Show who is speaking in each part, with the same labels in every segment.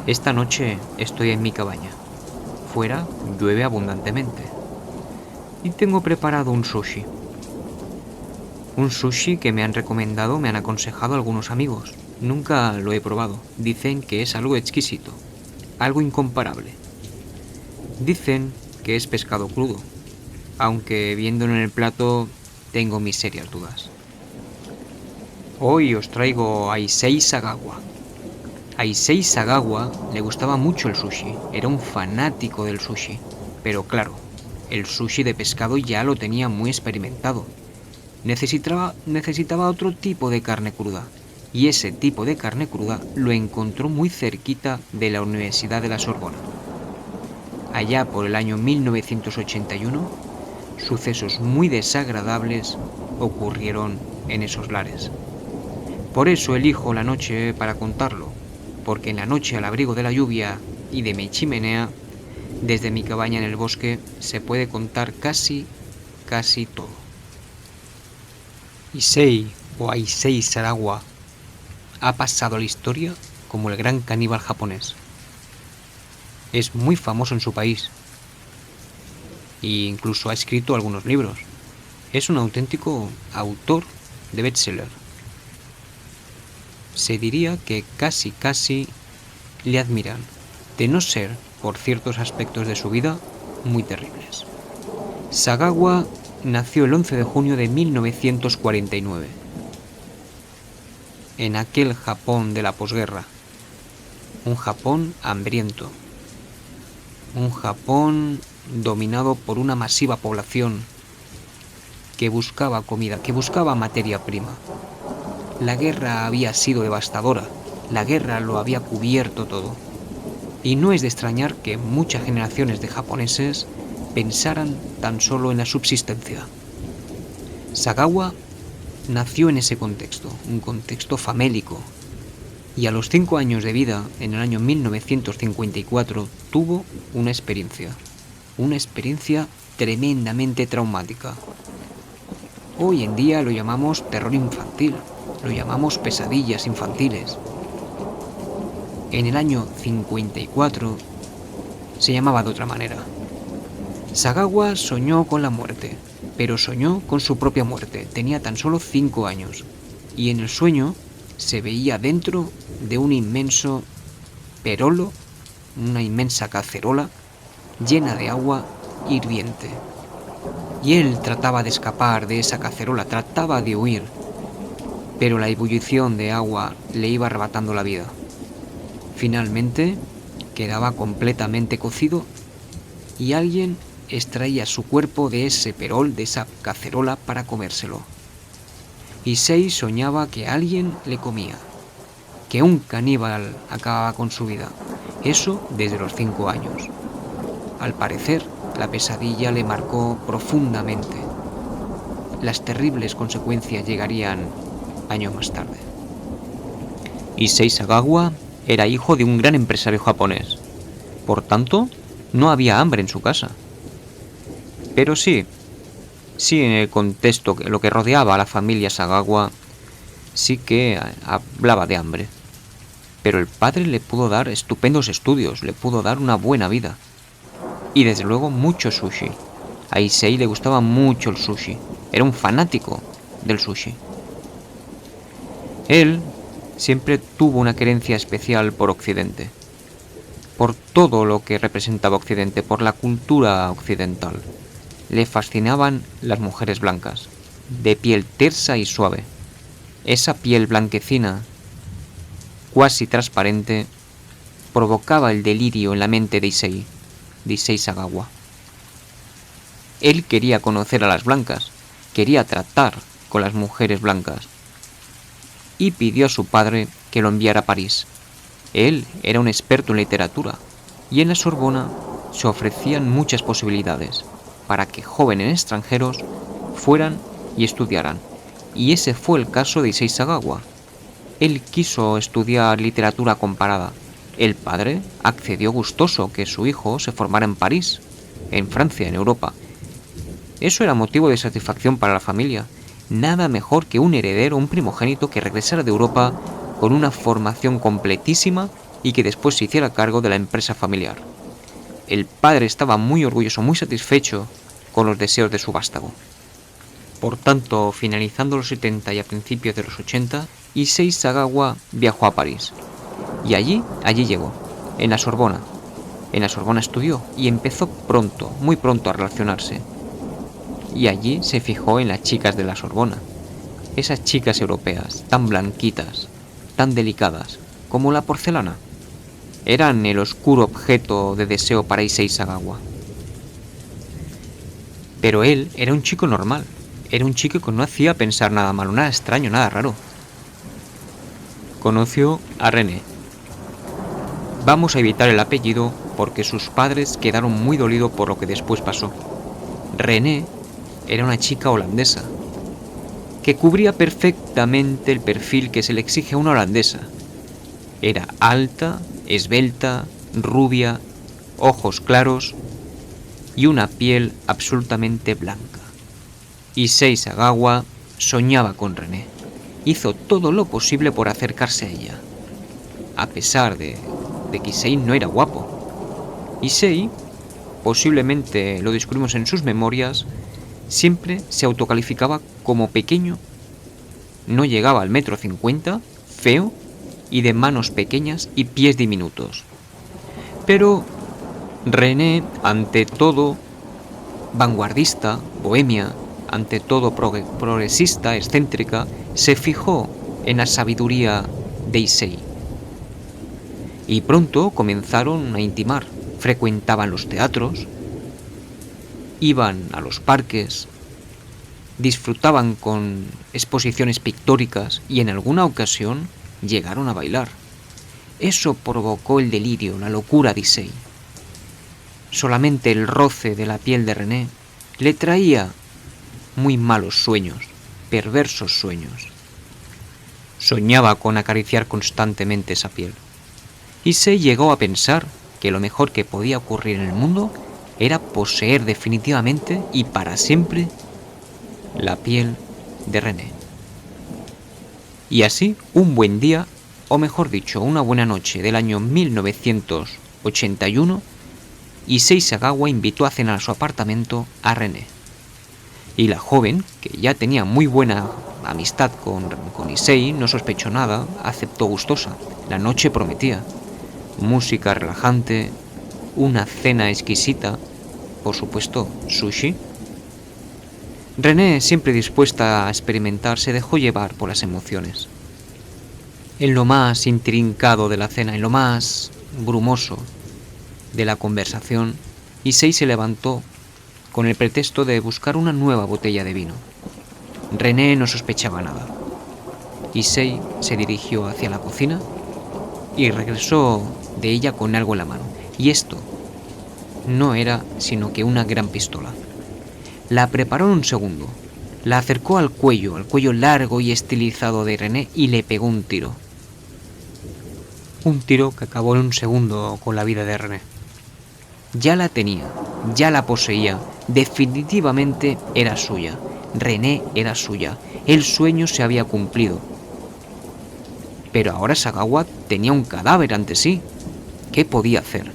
Speaker 1: Esta noche estoy en mi cabaña. Fuera llueve abundantemente. Y tengo preparado un sushi. Un sushi que me han recomendado, me han aconsejado algunos amigos. Nunca lo he probado. Dicen que es algo exquisito, algo incomparable. Dicen que es pescado crudo, aunque viéndolo en el plato tengo mis serias dudas. Hoy os traigo a Issei Sagawa. A Issei Sagawa le gustaba mucho el sushi, era un fanático del sushi. Pero claro, el sushi de pescado ya lo tenía muy experimentado. Necesitaba otro tipo de carne cruda. Y ese tipo de carne cruda lo encontró muy cerquita de la Universidad de la Sorbona. Allá por el año 1981, sucesos muy desagradables ocurrieron en esos lares. Por eso elijo la noche para contarlo, porque en la noche al abrigo de la lluvia y de mi chimenea, desde mi cabaña en el bosque, se puede contar casi todo. Issei o Issei Sagawa ha pasado a la historia como el gran caníbal japonés. Es muy famoso en su país e incluso ha escrito algunos libros. Es un auténtico autor de bestseller. Se diría que casi le admiran, de no ser por ciertos aspectos de su vida muy terribles. Sagawa nació el 11 de junio de 1949, en aquel Japón de la posguerra, un Japón hambriento, un Japón dominado por una masiva población que buscaba comida, que buscaba materia prima. La guerra había sido devastadora, la guerra lo había cubierto todo. Y no es de extrañar que muchas generaciones de japoneses pensaran tan solo en la subsistencia. Sagawa nació en ese contexto, un contexto famélico, y a los 5 años de vida, en el año 1954, tuvo una experiencia tremendamente traumática. Hoy en día lo llamamos terror infantil, lo llamamos pesadillas infantiles. En el año 54 se llamaba de otra manera. Sagawa soñó con la muerte, pero soñó con su propia muerte. Tenía tan solo 5 años y en el sueño se veía dentro de un inmenso perolo, una inmensa cacerola llena de agua hirviente. Y él trataba de escapar de esa cacerola, trataba de huir, pero la ebullición de agua le iba arrebatando la vida. Finalmente quedaba completamente cocido y alguien extraía su cuerpo de ese perol, de esa cacerola, para comérselo. Issei soñaba que alguien le comía, que un caníbal acababa con su vida. Eso desde los 5 años. Al parecer, la pesadilla le marcó profundamente. Las terribles consecuencias llegarían años más tarde. Issei Sagawa era hijo de un gran empresario japonés. Por tanto, no había hambre en su casa. Pero sí en el contexto, lo que rodeaba a la familia Sagawa, sí que hablaba de hambre. Pero el padre le pudo dar estupendos estudios, le pudo dar una buena vida. Y desde luego mucho sushi. A Issei le gustaba mucho el sushi. Era un fanático del sushi. Él siempre tuvo una querencia especial por Occidente, por todo lo que representaba Occidente, por la cultura occidental. Le fascinaban las mujeres blancas, de piel tersa y suave. Esa piel blanquecina, cuasi transparente, provocaba el delirio en la mente de Issei Sagawa. Él quería conocer a las blancas, quería tratar con las mujeres blancas, y pidió a su padre que lo enviara a París. Él era un experto en literatura, y en la Sorbona se ofrecían muchas posibilidades para que jóvenes extranjeros fueran y estudiaran. Y ese fue el caso de Issei Sagawa. Él quiso estudiar literatura comparada. El padre accedió gustoso que su hijo se formara en París, en Francia, en Europa. Eso era motivo de satisfacción para la familia. Nada mejor que un heredero, un primogénito que regresara de Europa con una formación completísima y que después se hiciera cargo de la empresa familiar. El padre estaba muy orgulloso, muy satisfecho con los deseos de su vástago. Por tanto, finalizando los 70 y a principios de los 80, Issei Sagawa viajó a París. Y allí llegó, en la Sorbona. En la Sorbona estudió y empezó pronto, muy pronto a relacionarse. Y allí se fijó en las chicas de la Sorbona. Esas chicas europeas, tan blanquitas, tan delicadas, como la porcelana. Eran el oscuro objeto de deseo para Issei Sagawa. Pero él era un chico normal. Era un chico que no hacía pensar nada malo, nada extraño, nada raro. Conoció a René. Vamos a evitar el apellido porque sus padres quedaron muy dolidos por lo que después pasó. René era una chica holandesa que cubría perfectamente el perfil que se le exige a una holandesa. Era alta, esbelta, rubia, ojos claros y una piel absolutamente blanca. Issei Sagawa soñaba con René. Hizo todo lo posible por acercarse a ella, a pesar de que Issei no era guapo. Issei, posiblemente lo descubrimos en sus memorias, siempre se autocalificaba como pequeño. No llegaba al 1,50 m, feo y de manos pequeñas y pies diminutos. Pero René, ante todo vanguardista, bohemia, ante todo progresista, excéntrica, se fijó en la sabiduría de Issei. Y pronto comenzaron a intimar. Frecuentaban los teatros, iban a los parques, disfrutaban con exposiciones pictóricas y en alguna ocasión llegaron a bailar. Eso provocó el delirio, la locura de Issei. Solamente el roce de la piel de René le traía muy malos sueños, perversos sueños. Soñaba con acariciar constantemente esa piel. Issei llegó a pensar que lo mejor que podía ocurrir en el mundo era poseer definitivamente y para siempre la piel de René. Y así, un buen día, o mejor dicho, una buena noche del año 1981, Issei Sagawa invitó a cenar a su apartamento a René. Y la joven, que ya tenía muy buena amistad con Issei, no sospechó nada, aceptó gustosa. La noche prometía. Música relajante, una cena exquisita, por supuesto, sushi. René, siempre dispuesta a experimentar, se dejó llevar por las emociones. En lo más intrincado de la cena, en lo más brumoso de la conversación, Issei se levantó con el pretexto de buscar una nueva botella de vino. René no sospechaba nada. Issei se dirigió hacia la cocina y regresó de ella con algo en la mano. Y esto no era sino que una gran pistola. La preparó en un segundo, la acercó al cuello largo y estilizado de René y le pegó un tiro. Un tiro que acabó en un segundo con la vida de René. Ya la tenía, ya la poseía, definitivamente era suya. René era suya, el sueño se había cumplido. Pero ahora Sagawa tenía un cadáver ante sí. ¿Qué podía hacer?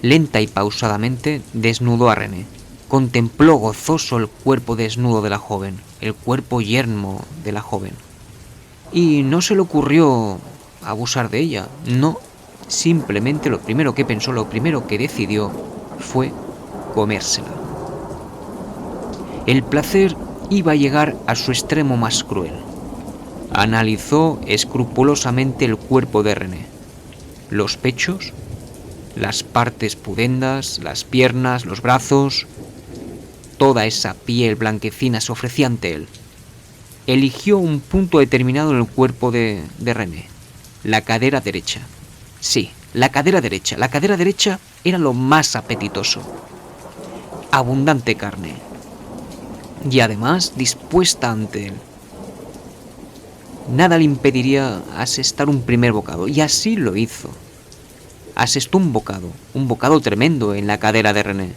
Speaker 1: Lenta y pausadamente desnudó a René. Contempló gozoso el cuerpo desnudo de la joven, el cuerpo yermo de la joven. Y no se le ocurrió abusar de ella, no. Simplemente lo primero que pensó, lo primero que decidió fue comérsela. El placer iba a llegar a su extremo más cruel. Analizó escrupulosamente el cuerpo de René. Los pechos, las partes pudendas, las piernas, los brazos, toda esa piel blanquecina se ofrecía ante él. Eligió un punto determinado en el cuerpo de René, la cadera derecha. Sí, la cadera derecha. La cadera derecha era lo más apetitoso. Abundante carne. Y además dispuesta ante él. Nada le impediría asestar un primer bocado. Y así lo hizo. Asestó un bocado tremendo en la cadera de René.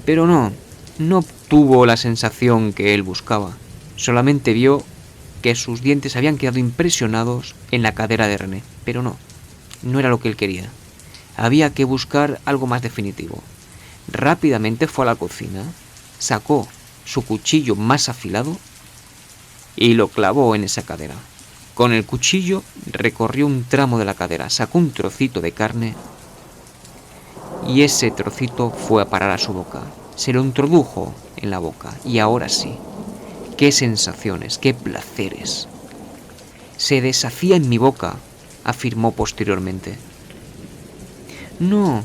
Speaker 1: Pero no obtuvo la sensación que él buscaba. Solamente vio que sus dientes habían quedado impresionados en la cadera de René. Pero no. no era lo que él quería. Había que buscar algo más definitivo. Rápidamente fue a la cocina, sacó su cuchillo más afilado y lo clavó en esa cadera. Con el cuchillo recorrió un tramo de la cadera, sacó un trocito de carne y ese trocito fue a parar a su boca. Se lo introdujo en la boca y ahora sí, qué sensaciones, qué placeres. Se deshacía en mi boca, afirmó posteriormente. No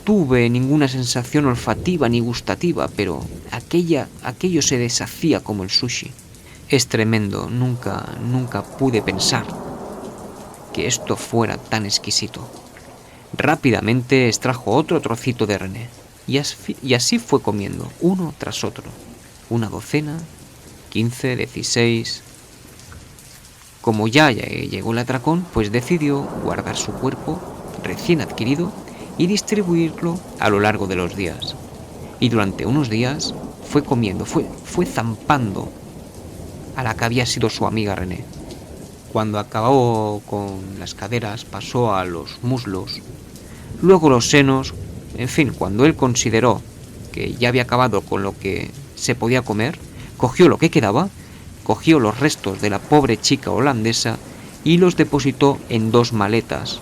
Speaker 1: tuve ninguna sensación olfativa ni gustativa, pero aquello se deshacía como el sushi. Es tremendo, nunca pude pensar que esto fuera tan exquisito. Rápidamente extrajo otro trocito de René, y así fue comiendo, uno tras otro. 1 docena, 15, 16... Como ya llegó el atracón, pues decidió guardar su cuerpo recién adquirido y distribuirlo a lo largo de los días. Y durante unos días fue comiendo, fue zampando a la que había sido su amiga René. Cuando acabó con las caderas, pasó a los muslos, luego los senos. En fin, cuando él consideró que ya había acabado con lo que se podía comer, cogió lo que quedaba, cogió los restos de la pobre chica holandesa y los depositó en 2 maletas,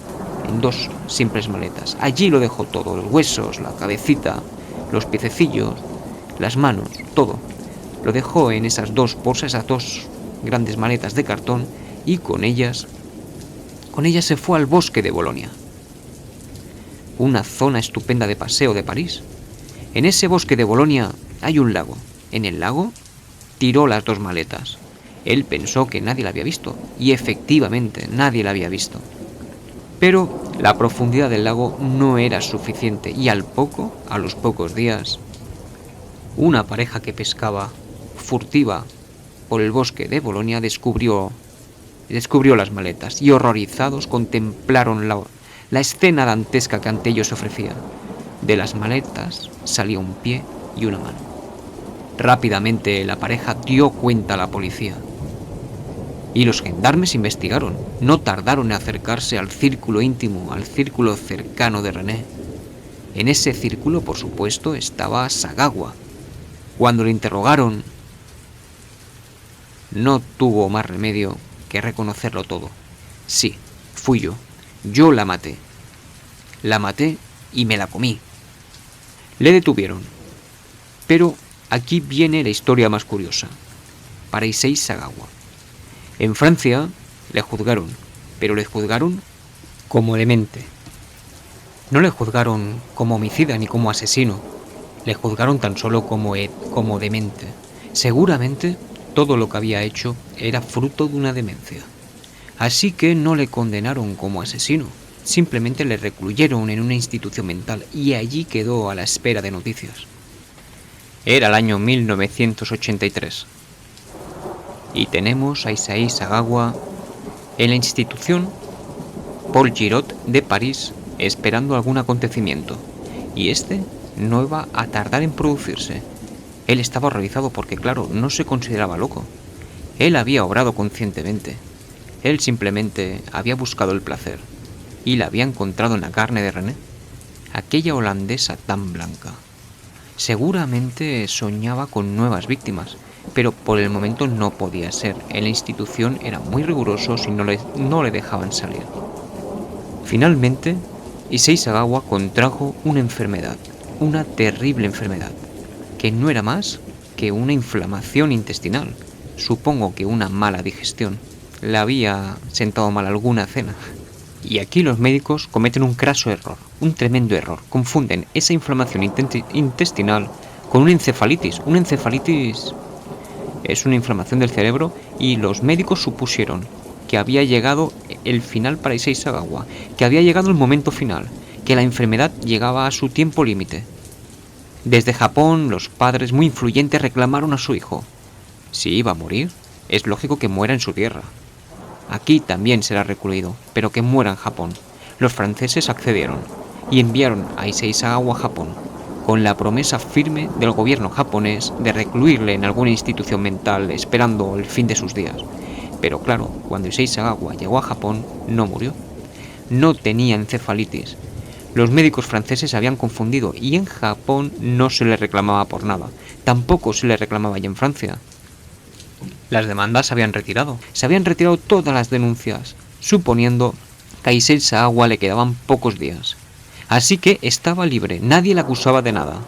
Speaker 1: en 2 simples maletas. Allí lo dejó todo, los huesos, la cabecita, los piececillos, las manos, todo. Lo dejó en esas 2 bolsas, esas 2 grandes maletas de cartón, y con ellas se fue al bosque de Bolonia, una zona estupenda de paseo de París. En ese bosque de Bolonia hay un lago. En el lago tiró las 2 maletas. Él pensó que nadie la había visto, y efectivamente nadie la había visto. Pero la profundidad del lago no era suficiente, y a los pocos días, una pareja que pescaba furtiva por el bosque de Bolonia descubrió las maletas, y horrorizados contemplaron la escena dantesca que ante ellos se ofrecía. De las maletas salía un pie y una mano. Rápidamente la pareja dio cuenta a la policía y los gendarmes investigaron. No tardaron en acercarse al círculo íntimo, al círculo cercano de René. En ese círculo, por supuesto, estaba Sagawa. Cuando le interrogaron, no tuvo más remedio que reconocerlo todo. Sí, fui yo. Yo la maté. La maté y me la comí. Le detuvieron. Pero aquí viene la historia más curiosa. Para Issei Sagawa. En Francia le juzgaron, pero le juzgaron como demente. No le juzgaron como homicida ni como asesino. Le juzgaron tan solo como demente. Seguramente todo lo que había hecho era fruto de una demencia. Así que no le condenaron como asesino. Simplemente le recluyeron en una institución mental y allí quedó a la espera de noticias. Era el año 1983. Y tenemos a Issei Sagawa en la institución Paul Giraud de París esperando algún acontecimiento. Y este no iba a tardar en producirse. Él estaba horrorizado porque, claro, no se consideraba loco. Él había obrado conscientemente. Él simplemente había buscado el placer y la había encontrado en la carne de René, aquella holandesa tan blanca. Seguramente soñaba con nuevas víctimas, pero por el momento no podía ser. En la institución eran muy rigurosos y no le dejaban salir. Finalmente, Issei Sagawa contrajo una enfermedad, una terrible enfermedad, que no era más que una inflamación intestinal. Supongo que una mala digestión. Le había sentado mal alguna cena. Y aquí los médicos cometen un craso error, un tremendo error. Confunden esa inflamación intestinal con una encefalitis. Una encefalitis es una inflamación del cerebro y los médicos supusieron que había llegado el final para Issei Sagawa, que había llegado el momento final, que la enfermedad llegaba a su tiempo límite. Desde Japón, los padres muy influyentes reclamaron a su hijo. Si iba a morir, es lógico que muera en su tierra. Aquí también será recluido, pero que muera en Japón. Los franceses accedieron y enviaron a Issei Sagawa a Japón, con la promesa firme del gobierno japonés de recluirle en alguna institución mental esperando el fin de sus días. Pero claro, cuando Issei Sagawa llegó a Japón, no murió. no tenía encefalitis. Los médicos franceses se habían confundido y en Japón no se le reclamaba por nada. Tampoco se le reclamaba allá en Francia. Las demandas se habían retirado. Se habían retirado todas las denuncias, suponiendo que a Issei Sagawa le quedaban pocos días. Así que estaba libre, nadie le acusaba de nada.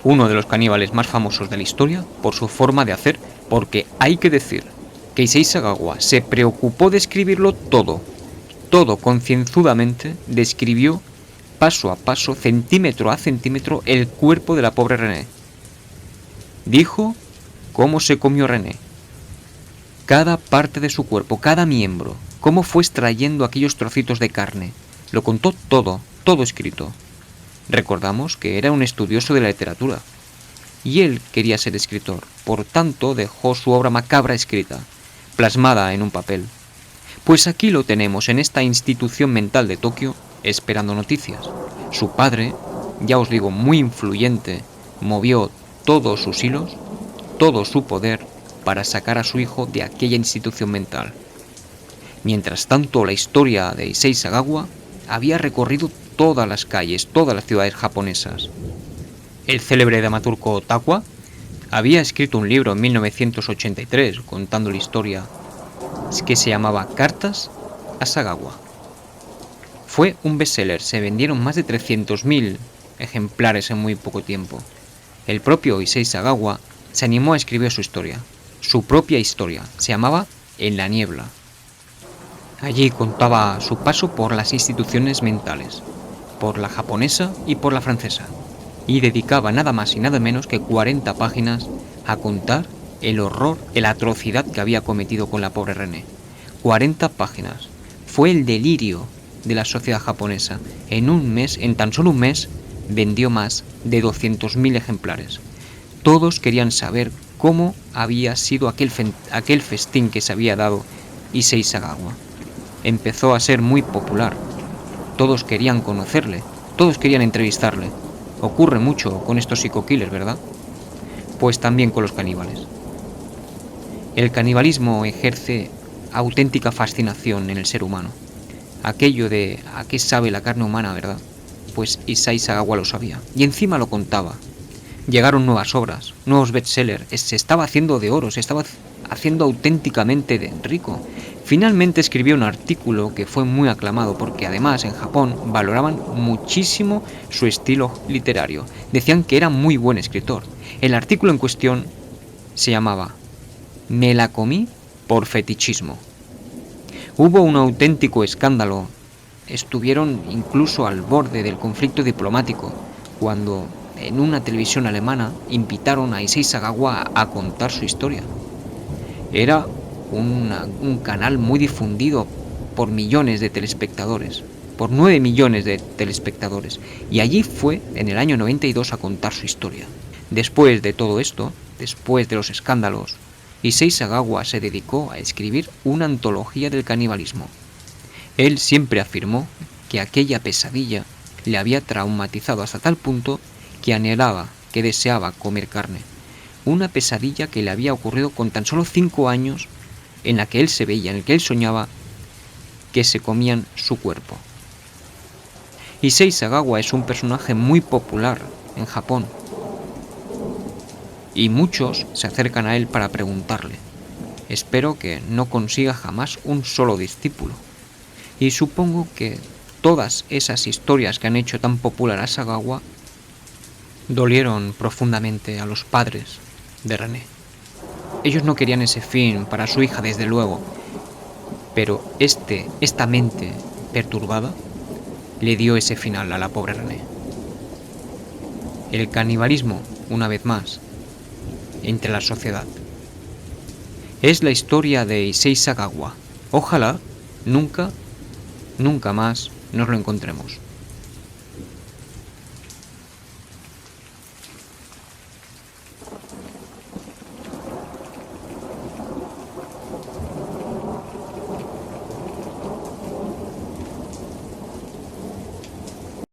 Speaker 1: Uno de los caníbales más famosos de la historia por su forma de hacer, porque hay que decir que Issei Sagawa se preocupó de escribirlo todo concienzudamente, describió paso a paso, centímetro a centímetro, el cuerpo de la pobre René. Dijo cómo se comió René, cada parte de su cuerpo, cada miembro, cómo fue extrayendo aquellos trocitos de carne. Lo contó todo, todo escrito. Recordamos que era un estudioso de la literatura, y él quería ser escritor, por tanto dejó su obra macabra escrita, plasmada en un papel. Pues aquí lo tenemos, en esta institución mental de Tokio, esperando noticias. Su padre, ya os digo, muy influyente, movió todos sus hilos, todo su poder, para sacar a su hijo de aquella institución mental. Mientras tanto, la historia de Issei Sagawa había recorrido todas las calles, todas las ciudades japonesas. El célebre dramaturgo Takwa había escrito un libro en 1983 contando la historia que se llamaba Cartas a Sagawa. Fue un bestseller, se vendieron más de 300.000 ejemplares en muy poco tiempo. El propio Issei Sagawa se animó a escribir su historia, su propia historia, se llamaba En la niebla. Allí contaba su paso por las instituciones mentales, por la japonesa y por la francesa, y dedicaba nada más y nada menos que 40 páginas a contar el horror, la atrocidad que había cometido con la pobre René. 40 páginas. Fue el delirio de la sociedad japonesa. En un mes, en tan solo un mes, vendió más de 200.000 ejemplares. Todos querían saber cómo había sido aquel festín que se había dado Issei Sagawa. Empezó a ser muy popular. Todos querían conocerle, todos querían entrevistarle. Ocurre mucho con estos psico-killers, ¿verdad? Pues también con los caníbales. El canibalismo ejerce auténtica fascinación en el ser humano. Aquello de ¿a qué sabe la carne humana, verdad? Pues Issei Sagawa lo sabía, y encima lo contaba. Llegaron nuevas obras, nuevos bestsellers, se estaba haciendo de oro, se estaba haciendo auténticamente de rico. Finalmente escribió un artículo que fue muy aclamado porque además en Japón valoraban muchísimo su estilo literario. Decían que era muy buen escritor. El artículo en cuestión se llamaba Me la comí por fetichismo. Hubo un auténtico escándalo. Estuvieron incluso al borde del conflicto diplomático cuando en una televisión alemana invitaron a Issei Sagawa a contar su historia. Era un canal muy difundido por millones de telespectadores, por 9 millones de telespectadores, y allí fue en el año 92 a contar su historia. Después de todo esto, después de los escándalos, Issei Sagawa se dedicó a escribir una antología del canibalismo. Él siempre afirmó que aquella pesadilla le había traumatizado hasta tal punto que anhelaba, que deseaba comer carne. Una pesadilla que le había ocurrido con tan solo 5 años, en la que él se veía, en el que él soñaba que se comían su cuerpo. Issei Sagawa es un personaje muy popular en Japón, y muchos se acercan a él para preguntarle. Espero que no consiga jamás un solo discípulo. Y supongo que todas esas historias que han hecho tan popular a Sagawa dolieron profundamente a los padres de René. Ellos no querían ese fin para su hija, desde luego, pero esta mente perturbada le dio ese final a la pobre René. El canibalismo, una vez más, entre la sociedad. Es la historia de Issei Sagawa. Ojalá nunca más nos lo encontremos.